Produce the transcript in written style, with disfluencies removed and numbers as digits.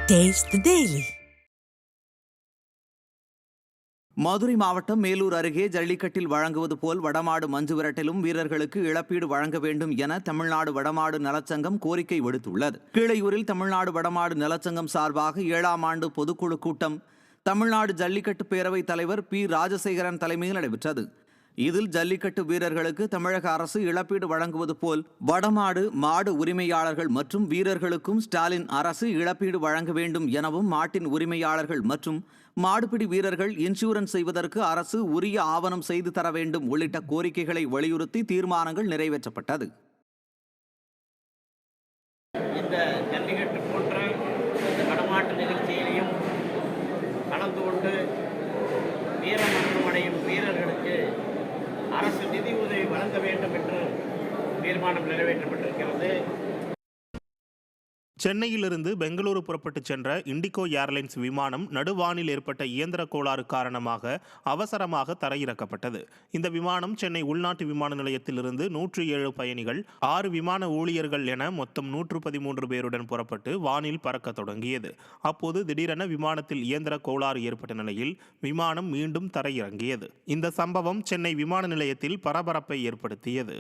Taste the Daily. Madurai மாவட்டம் மேலூர் அருகே ஜல்லிக்கட்டில் வழங்குவது போல் வடமாடு மஞ்சு விரட்டிலும் வீரர்களுக்கு இழப்பீடு வழங்க வேண்டும் என தமிழ்நாடு வடமாடு நலச்சங்கம் கோரிக்கை விடுத்துள்ளது. கீழையூரில் தமிழ்நாடு வடமாடு நலச்சங்கம் சார்பாக 7ஆம் ஆண்டு பொதுக்குழு கூட்டம் தமிழ்நாடு ஜல்லிக்கட்டு பேரவைத் தலைவர் பி. ராஜசேகரன் தலைமையில் நடைபெற்றது. இதில் ஜல்லிக்கட்டு வீரர்களுக்கு தமிழக அரசு இழப்பீடு வழங்குவது போல் வடமாடு மாடு உரிமையாளர்கள் மற்றும் வீரர்களுக்கும் ஸ்டாலின் அரசு இழப்பீடு வழங்க வேண்டும் எனவும், மாட்டின் உரிமையாளர்கள் மற்றும் மாடுபிடி வீரர்கள் இன்சூரன்ஸ் செய்வதற்கு அரசு உரிய ஆவணம் செய்து தர வேண்டும் உள்ளிட்ட கோரிக்கைகளை வலியுறுத்தி தீர்மானங்கள் நிறைவேற்றப்பட்டது. இந்த ஜல்லிக்கட்டு போன்ற வடமாட்டு நிகழ்ச்சியிலையும் கலந்து கொண்டு வீரமரணமடையும் வீரர்களுக்கு அரசு நிதி உதவி வழங்க வேண்டும் என்று தீர்மானம் நிறைவேற்றப்பட்டிருக்கிறது. சென்னையிலிருந்து பெங்களூரு புறப்பட்டு சென்ற இண்டிகோ ஏர்லைன்ஸ் விமானம் நடுவானில் ஏற்பட்ட இயந்திர கோளாறு காரணமாக அவசரமாக தரையிறக்கப்பட்டது. இந்த விமானம் சென்னை உள்நாட்டு விமான நிலையத்திலிருந்து 107 பயணிகள், 6 விமான ஊழியர்கள் என மொத்தம் 113 பேருடன் புறப்பட்டு வானில் பறக்க தொடங்கியது. அப்போது திடீரென விமானத்தில் இயந்திர கோளாறு ஏற்பட்ட நிலையில் விமானம் மீண்டும் தரையிறங்கியது. இந்த சம்பவம் சென்னை விமான நிலையத்தில் பரபரப்பை ஏற்படுத்தியது.